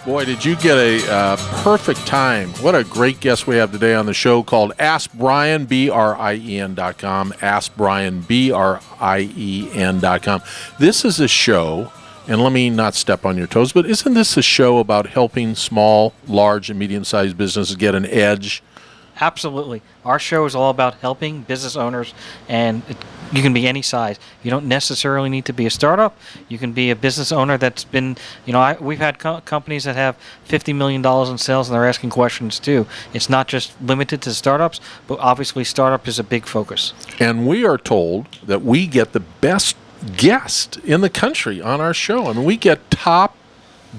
Boy, did you get a perfect time. What a great guest we have today on the show called Ask Brien, Brien.com, AskBrien, Brien.com. This is a show, and let me not step on your toes, but isn't this a show about helping small, large, and medium-sized businesses get an edge? Absolutely. Our show is all about helping business owners, and you can be any size. You don't necessarily need to be a startup. You can be a business owner that's been, we've had companies that have $50 million in sales, and they're asking questions too. It's not just limited to startups, but obviously startup is a big focus. And we are told that we get the best guest in the country on our show. I mean, we get top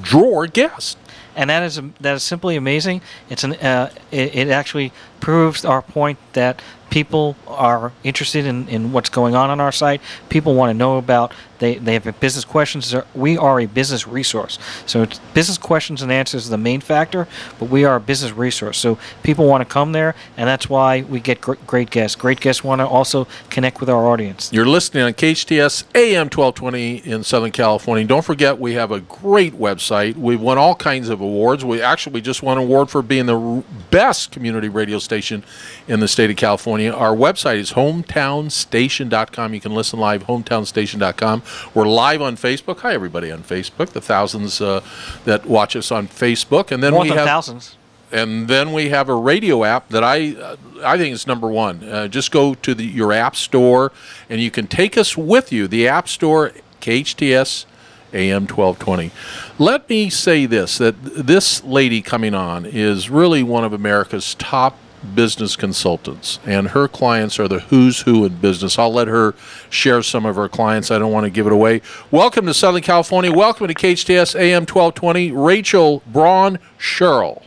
drawer guests. And that is simply amazing. It actually proves our point that people are interested in what's going on our site. People want to know about, they have business questions. We are a business resource. So it's business questions and answers is the main factor, but we are a business resource. So people want to come there, and that's why we get great guests. Great guests want to also connect with our audience. You're listening on KHTS AM 1220 in Southern California. Don't forget, we have a great website. We've won all kinds of awards. We just won an award for being the best community radio station in the state of California. Our website is hometownstation.com. You can listen live, hometownstation.com. We're live on Facebook. Hi, everybody on Facebook, the thousands that watch us on Facebook. And then More than thousands. And then we have a radio app that I think is number one. Just go to your app store, and you can take us with you. The app store, KHTS AM 1220. Let me say this, that this lady coming on is really one of America's top business consultants, and her clients are the who's who in business. I'll let her share some of her clients. I don't want to give it away. Welcome to Southern California. Welcome to KHTS AM 1220, Rachel Braun Scherl.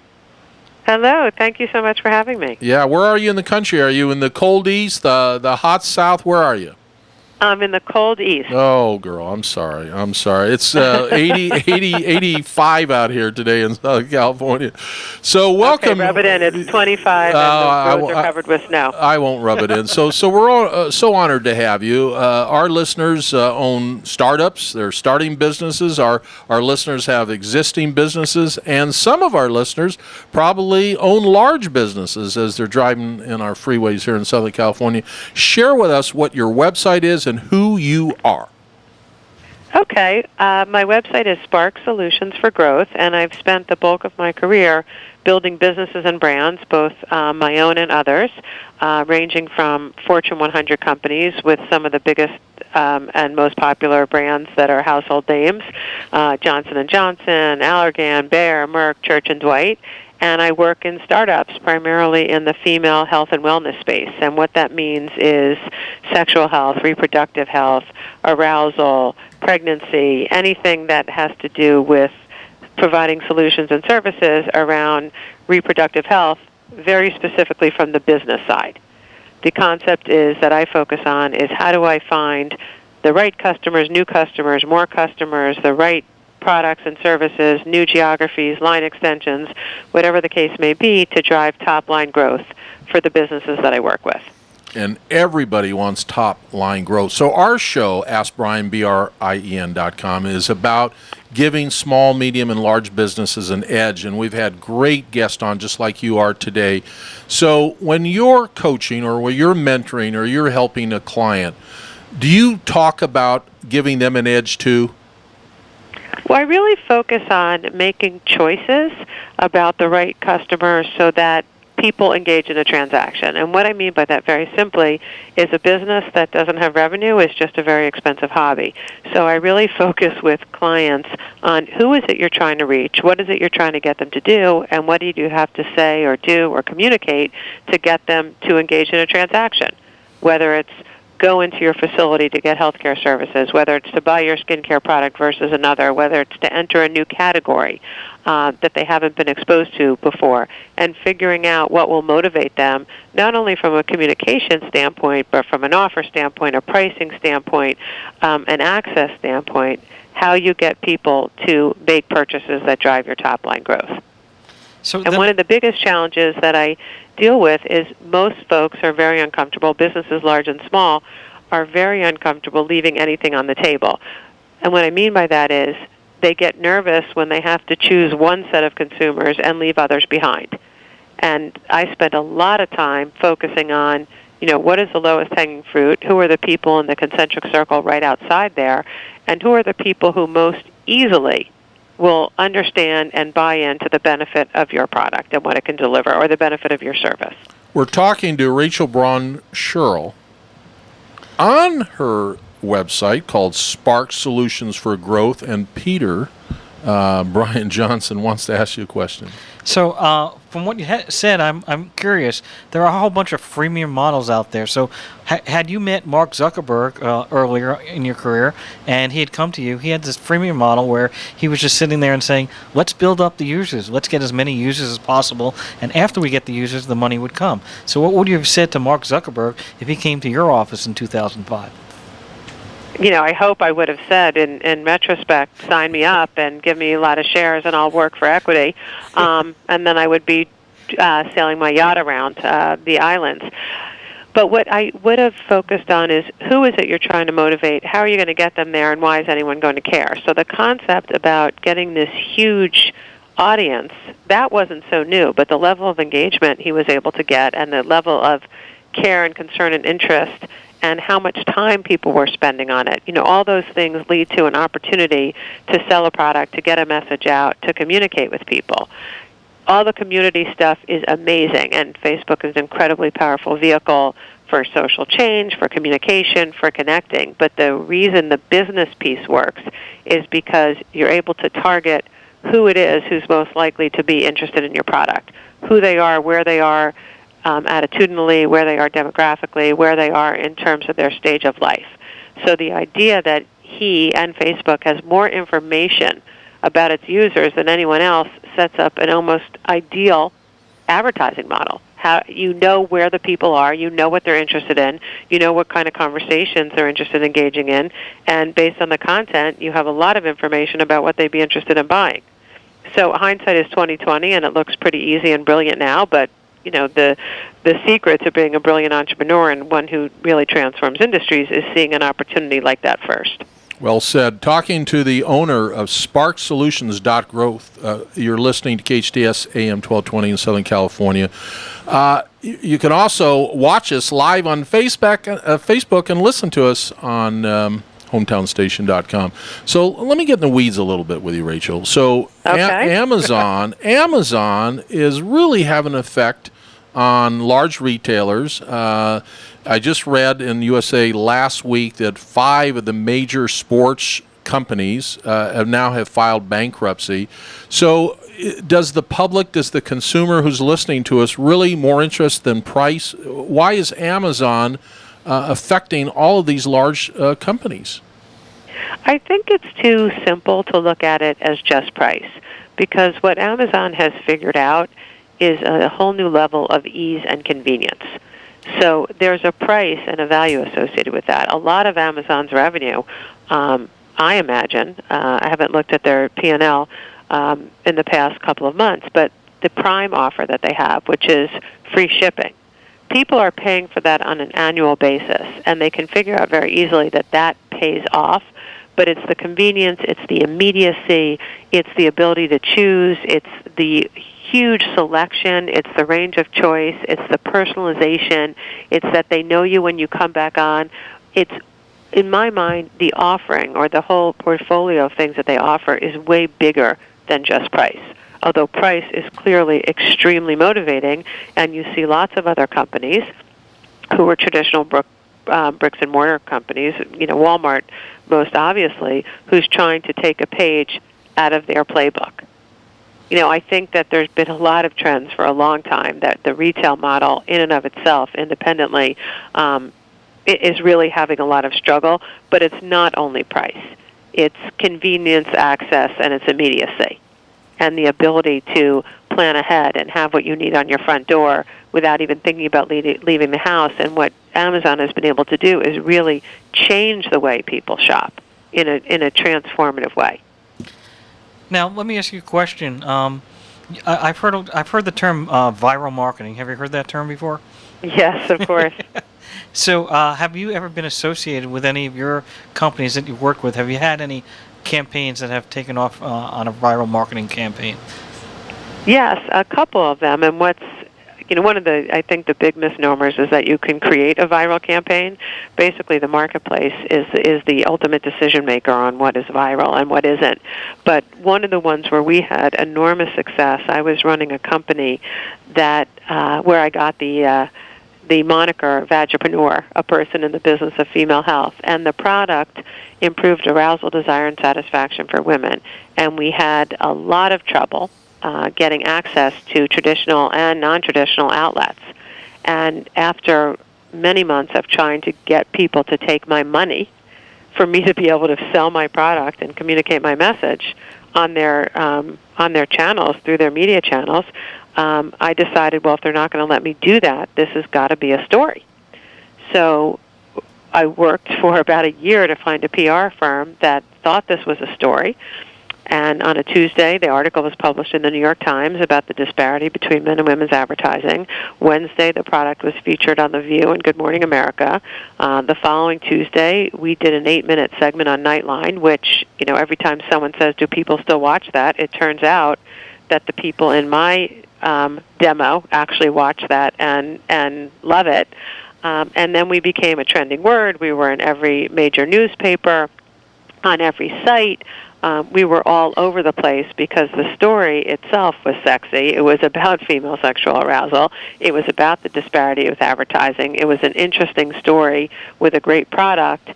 Hello. Thank you so much for having me. Yeah, where are you in the country? Are you in the cold east, the hot south? Where are you? I'm in the cold east. Oh, girl, I'm sorry. It's 85 out here today in Southern California. So welcome. Okay, rub it in. It's 25, and the roads are covered with snow. I won't rub it in. So we're all, so honored to have you. Our listeners own startups. They're starting businesses. Our listeners have existing businesses, and some of our listeners probably own large businesses as they're driving in our freeways here in Southern California. Share with us what your website is and who you are. Okay. My website is Spark Solutions for Growth, and I've spent the bulk of my career building businesses and brands, both my own and others, ranging from Fortune 100 companies with some of the biggest and most popular brands that are household names, Johnson & Johnson, Allergan, Bayer, Merck, Church & Dwight. And I work in startups, primarily in the female health and wellness space. And what that means is sexual health, reproductive health, arousal, pregnancy, anything that has to do with providing solutions and services around reproductive health, very specifically from the business side. The concept is that I focus on is how do I find the right customers, new customers, more customers, the right products and services, new geographies, line extensions, whatever the case may be, to drive top-line growth for the businesses that I work with. And everybody wants top-line growth. So our show, AskBrien, Brien.com, is about giving small, medium, and large businesses an edge. And we've had great guests on, just like you are today. So when you're coaching or when you're mentoring or you're helping a client, do you talk about giving them an edge too? Well, I really focus on making choices about the right customers so that people engage in a transaction. And what I mean by that very simply is a business that doesn't have revenue is just a very expensive hobby. So I really focus with clients on who is it you're trying to reach, what is it you're trying to get them to do, and what do you have to say or do or communicate to get them to engage in a transaction, whether it's go into your facility to get healthcare services, whether it's to buy your skincare product versus another, whether it's to enter a new category that they haven't been exposed to before, and figuring out what will motivate them, not only from a communication standpoint, but from an offer standpoint, a pricing standpoint, an access standpoint, how you get people to make purchases that drive your top-line growth. And one of the biggest challenges that I deal with is most folks are very uncomfortable, businesses large and small, are very uncomfortable leaving anything on the table. And what I mean by that is they get nervous when they have to choose one set of consumers and leave others behind. And I spent a lot of time focusing on, what is the lowest hanging fruit? Who are the people in the concentric circle right outside there? And who are the people who most easily will understand and buy into the benefit of your product and what it can deliver, or the benefit of your service? We're talking to Rachel Braun Scherl on her website called Spark Solutions for Growth, and Peter, Brien Johnson, wants to ask you a question. So, from what you said, I'm curious. There are a whole bunch of freemium models out there. So, had you met Mark Zuckerberg earlier in your career, and he had come to you, he had this freemium model where he was just sitting there and saying, "Let's build up the users. Let's get as many users as possible, and after we get the users, the money would come." So, what would you have said to Mark Zuckerberg if he came to your office in 2005? I hope I would have said, in retrospect, sign me up and give me a lot of shares and I'll work for equity. And then I would be sailing my yacht around the islands. But what I would have focused on is, who is it you're trying to motivate? How are you going to get them there? And why is anyone going to care? So the concept about getting this huge audience, that wasn't so new. But the level of engagement he was able to get, and the level of care and concern and interest, and how much time people were spending on it. All those things lead to an opportunity to sell a product, to get a message out, to communicate with people. All the community stuff is amazing, and Facebook is an incredibly powerful vehicle for social change, for communication, for connecting. But the reason the business piece works is because you're able to target who it is who's most likely to be interested in your product, who they are, where they are, attitudinally, where they are demographically, where they are in terms of their stage of life. So the idea that he and Facebook has more information about its users than anyone else sets up an almost ideal advertising model. How you know where the people are, you know what they're interested in, you know what kind of conversations they're interested in engaging in, and based on the content, you have a lot of information about what they'd be interested in buying. So hindsight is 20/20, and it looks pretty easy and brilliant now, but the secret to being a brilliant entrepreneur and one who really transforms industries is seeing an opportunity like that first. Well said. Talking to the owner of SparkSolutions.growth. You're listening to KHTS AM 1220 in Southern California. You can also watch us live on Facebook and listen to us on hometownstation.com. So let me get in the weeds a little bit with you, Rachel. So okay. Amazon is really having an effect on large retailers. I just read in USA last week that 5 of the major sports companies have filed bankruptcy. So does the consumer who's listening to us really more interest than price? Why is Amazon affecting all of these large companies? I think it's too simple to look at it as just price, because what Amazon has figured out is a whole new level of ease and convenience. So there's a price and a value associated with that. A lot of Amazon's revenue, I imagine, I haven't looked at their P&L in the past couple of months, but the Prime offer that they have, which is free shipping, people are paying for that on an annual basis, and they can figure out very easily that pays off. But it's the convenience, it's the immediacy, it's the ability to choose, it's the huge selection, it's the range of choice, it's the personalization, it's that they know you when you come back on. It's, in my mind, the offering or the whole portfolio of things that they offer is way bigger than just price. Although price is clearly extremely motivating, and you see lots of other companies who are traditional bricks and mortar companies, Walmart most obviously, who's trying to take a page out of their playbook. I think that there's been a lot of trends for a long time that the retail model in and of itself, independently, is really having a lot of struggle, but it's not only price. It's convenience, access, and it's immediacy, and the ability to plan ahead and have what you need on your front door without even thinking about leaving the house. And what Amazon has been able to do is really change the way people shop in a transformative way. Now, let me ask you a question. I've heard the term viral marketing. Have you heard that term before? Yes, of course. So, have you ever been associated with any of your companies that you've worked with? Have you had any campaigns that have taken off on a viral marketing campaign? Yes, a couple of them. And one of I think the big misnomers is that you can create a viral campaign. Basically, the marketplace is the ultimate decision maker on what is viral and what isn't. But one of the ones where we had enormous success, I was running a company that where I got the moniker Vagipreneur, a person in the business of female health, and the product improved arousal, desire, and satisfaction for women. And we had a lot of trouble getting access to traditional and non-traditional outlets. And after many months of trying to get people to take my money for me to be able to sell my product and communicate my message on their channels, through their media channels, I decided, well, if they're not going to let me do that, this has got to be a story. So I worked for about a year to find a PR firm that thought this was a story. And on a Tuesday, the article was published in the New York Times about the disparity between men and women's advertising. Wednesday, the product was featured on The View and Good Morning America. The following Tuesday, we did an 8-minute segment on Nightline, which, every time someone says, do people still watch that, it turns out that the people in my demo actually watch that and love it. And then we became a trending word. We were in every major newspaper, on every site. We were all over the place because the story itself was sexy. It was about female sexual arousal. It was about the disparity with advertising. It was an interesting story with a great product,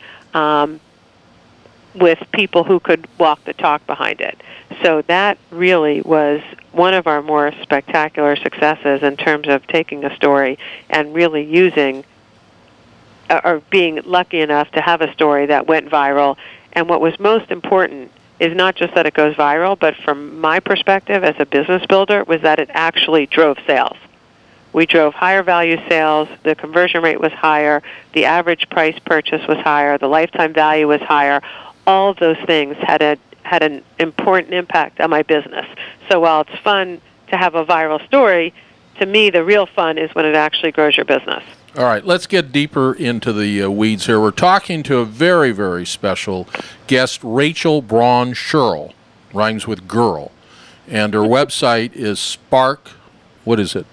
with people who could walk the talk behind it. So that really was one of our more spectacular successes in terms of taking a story and really using or being lucky enough to have a story that went viral. And what was most important is not just that it goes viral, but from my perspective as a business builder, was that it actually drove sales. We drove higher value sales, the conversion rate was higher, the average price purchase was higher, the lifetime value was higher. All of those things had an important impact on my business. So while it's fun to have a viral story, to me the real fun is when it actually grows your business. All right, let's get deeper into the weeds here. We're talking to a very, very special guest, Rachel Braun Scherl, rhymes with girl, and her website is Spark. What is it?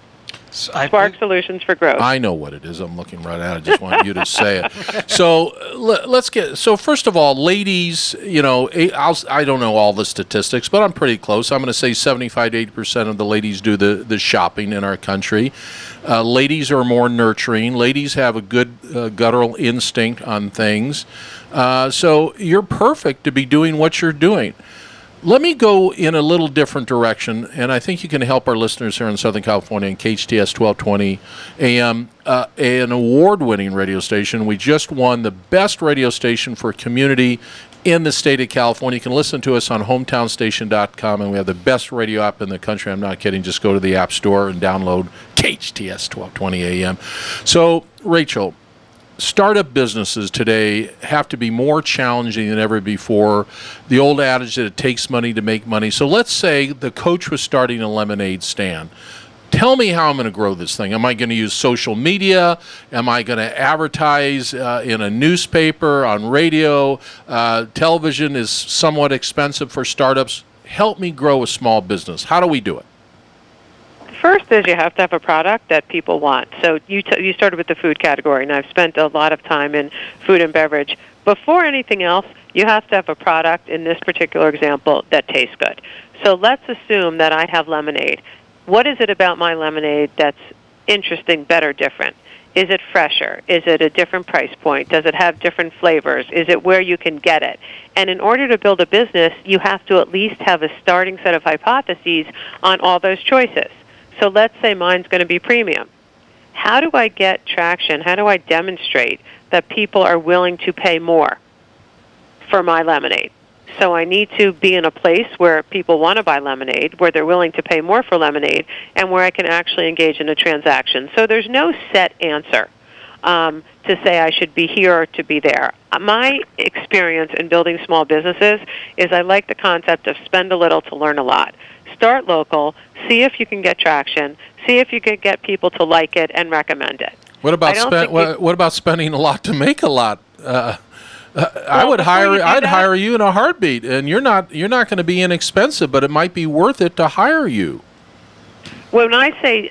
Spark Solutions for Growth. I know what it is. I'm looking right at it. I just want you to say it. So let's get. So first of all, ladies, I don't know all the statistics, but I'm pretty close. I'm going to say 75 to 80% of the ladies do the shopping in our country. Ladies are more nurturing. Ladies have a good guttural instinct on things. So you're perfect to be doing what you're doing. Let me go in a little different direction, and I think you can help our listeners here in Southern California in KHTS 1220 AM, an award-winning radio station. We just won the best radio station for community in the state of California. You can listen to us on hometownstation.com, and we have the best radio app in the country. I'm not kidding. Just go to the App Store and download KHTS 1220 AM. So, Rachel, startup businesses today have to be more challenging than ever before. The old adage that it takes money to make money. So let's say the coach was starting a lemonade stand. Tell me how I'm going to grow this thing. Am I going to use social media? Am I going to advertise in a newspaper, on radio? Television is somewhat expensive for startups. Help me grow a small business. How do we do it? First is you have to have a product that people want. So you started with the food category, and I've spent a lot of time in food and beverage. Before anything else, you have to have a product, in this particular example, that tastes good. So let's assume that I have lemonade. What is it about my lemonade that's interesting, better, different? Is it fresher? Is it a different price point? Does it have different flavors? Is it where you can get it? And in order to build a business, you have to at least have a starting set of hypotheses on all those choices. So let's say mine's going to be premium. How do I get traction? How do I demonstrate that people are willing to pay more for my lemonade? So I need to be in a place where people want to buy lemonade, where they're willing to pay more for lemonade, and where I can actually engage in a transaction. So there's no set answer to say I should be here or to be there. My experience in building small businesses is I like the concept of spend a little to learn a lot. Start local, see if you can get traction, see if you could get people to like it and recommend it. What about spending a lot to make a lot? I would hire. I'd that, hire you in a heartbeat, and you're not going to be inexpensive, but it might be worth it to hire you. when I say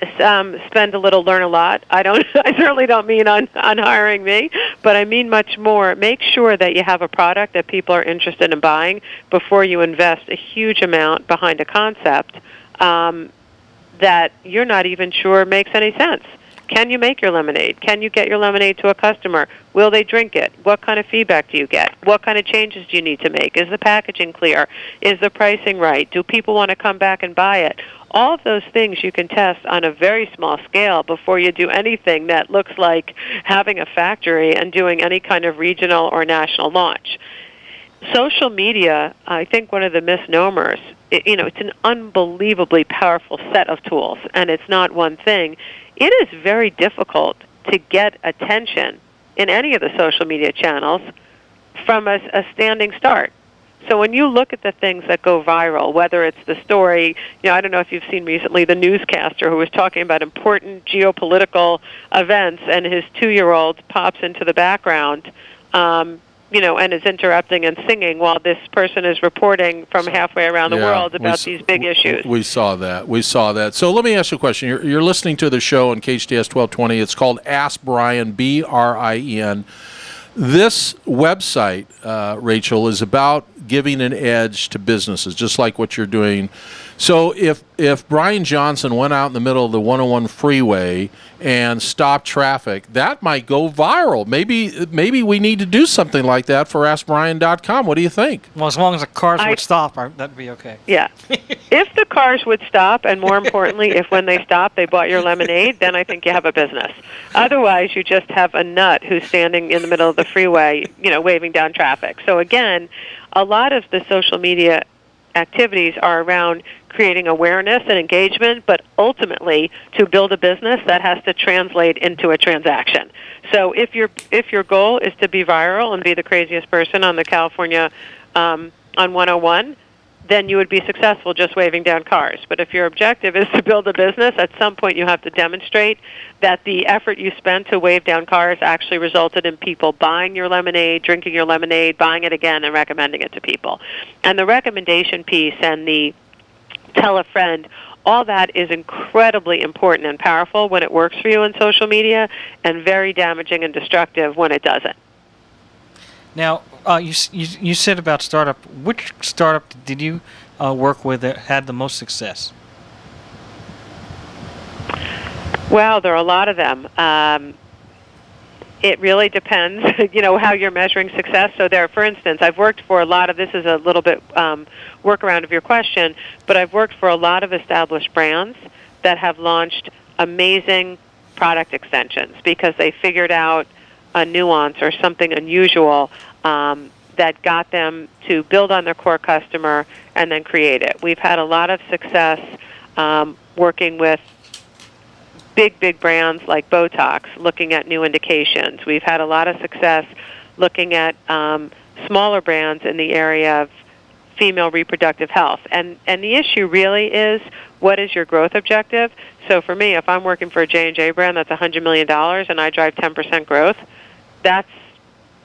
spend a little, learn a lot, I certainly don't mean on hiring me, but I mean much more. Make sure that you have a product that people are interested in buying before you invest a huge amount behind a concept that you're not even sure makes any sense. Can you make your lemonade? Can you get your lemonade to a customer? Will they drink it? What kind of feedback do you get? What kind of changes do you need to make? Is the packaging clear? Is the pricing right? Do people want to come back and buy it? All of those things you can test on a very small scale before you do anything that looks like having a factory and doing any kind of regional or national launch. Social media, I think one of the misnomers, it's an unbelievably powerful set of tools, and it's not one thing. It is very difficult to get attention in any of the social media channels from a standing start. So when you look at the things that go viral, whether it's the story, I don't know if you've seen recently the newscaster who was talking about important geopolitical events, and his 2-year-old pops into the background, and is interrupting and singing while this person is reporting from halfway around the world about these big issues. We saw that. So let me ask you a question. You're listening to the show on KHTS 1220. It's called Ask Brien, Brien. This website, Rachel, is about giving an edge to businesses, just like what you're doing. So if Brien Johnson went out in the middle of the 101 freeway and stopped traffic, that might go viral. Maybe we need to do something like that for AskBrien.com. What do you think? Well, as long as the cars would stop, that'd be okay. Yeah. If the cars would stop, and more importantly, if when they stop they bought your lemonade, then I think you have a business. Otherwise, you just have a nut who's standing in the middle of the freeway, waving down traffic. So again, a lot of the social media activities are around creating awareness and engagement, but ultimately to build a business that has to translate into a transaction. So if your goal is to be viral and be the craziest person on the California on 101, then you would be successful just waving down cars. But if your objective is to build a business, at some point you have to demonstrate that the effort you spent to wave down cars actually resulted in people buying your lemonade, drinking your lemonade, buying it again, and recommending it to people. And the recommendation piece and the tell a friend, all that is incredibly important and powerful when it works for you on social media, and very damaging and destructive when it doesn't. Now, you said about startup. Which startup did you work with that had the most success? Well, there are a lot of them. It really depends, how you're measuring success. So for instance, I've worked for a lot of, this is a little bit workaround of your question, but I've worked for a lot of established brands that have launched amazing product extensions because they figured out a nuance or something unusual that got them to build on their core customer and then create it. We've had a lot of success working with big brands like Botox, looking at new indications. We've had a lot of success looking at smaller brands in the area of female reproductive health. And the issue really is, what is your growth objective? So for me, if I'm working for a J&J brand that's $100 million and I drive 10% growth, that's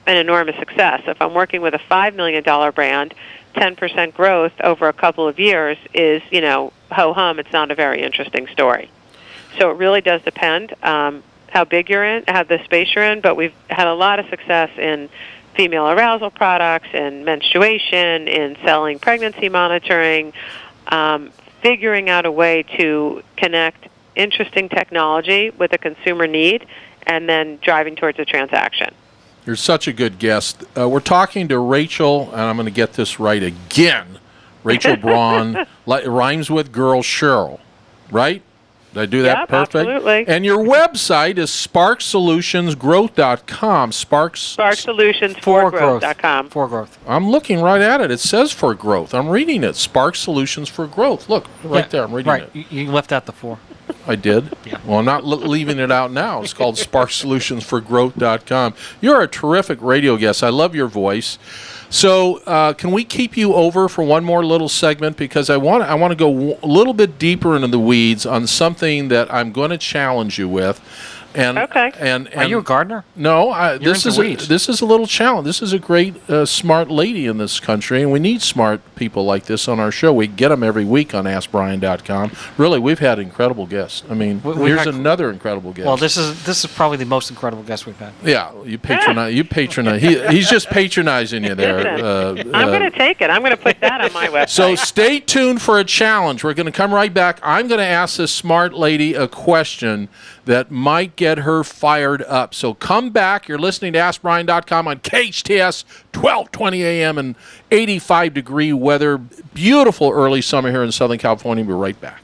an enormous success. If I'm working with a $5 million brand, 10% growth over a couple of years is, ho-hum, it's not a very interesting story. So it really does depend how big you're in, how the space you're in, but we've had a lot of success in female arousal products, in menstruation, in selling pregnancy monitoring, figuring out a way to connect interesting technology with a consumer need, and then driving towards a transaction. You're such a good guest. We're talking to Rachel, and I'm going to get this right again, Rachel Braun, rhymes with girl Scherl, right? Did I do that Yep, perfect? Absolutely. And your website is sparksolutionsgrowth.com. Sparksolutionsforgrowth.com. For growth. I'm looking right at it. It says for growth. I'm reading it. Spark Solutions for Growth. Look, right there. I'm reading it. You left out the for. I did? Yeah. Well, I'm not leaving it out now. It's called sparksolutionsforgrowth.com. You're a terrific radio guest. I love your voice. So can we keep you over for one more little segment? Because I want to go a little bit deeper into the weeds on something that I'm going to challenge you with. And Okay. And Are you a gardener? No, into weeds. this is a little challenge. This is a great smart lady in this country, and we need smart people like this on our show. We get them every week on AskBrien.com. Really, we've had incredible guests. I mean, here's another incredible guest. Well, this is probably the most incredible guest we've had. Yeah, you patronize. You patronize. He's just patronizing you there. I'm going to take it. I'm going to put that on my website. So stay tuned for a challenge. We're going to come right back. I'm going to ask this smart lady a question that might get her fired up. So come back. You're listening to AskBrien.com on KHTS, 1220 a.m. and 85-degree weather. Beautiful early summer here in Southern California. We'll be right back.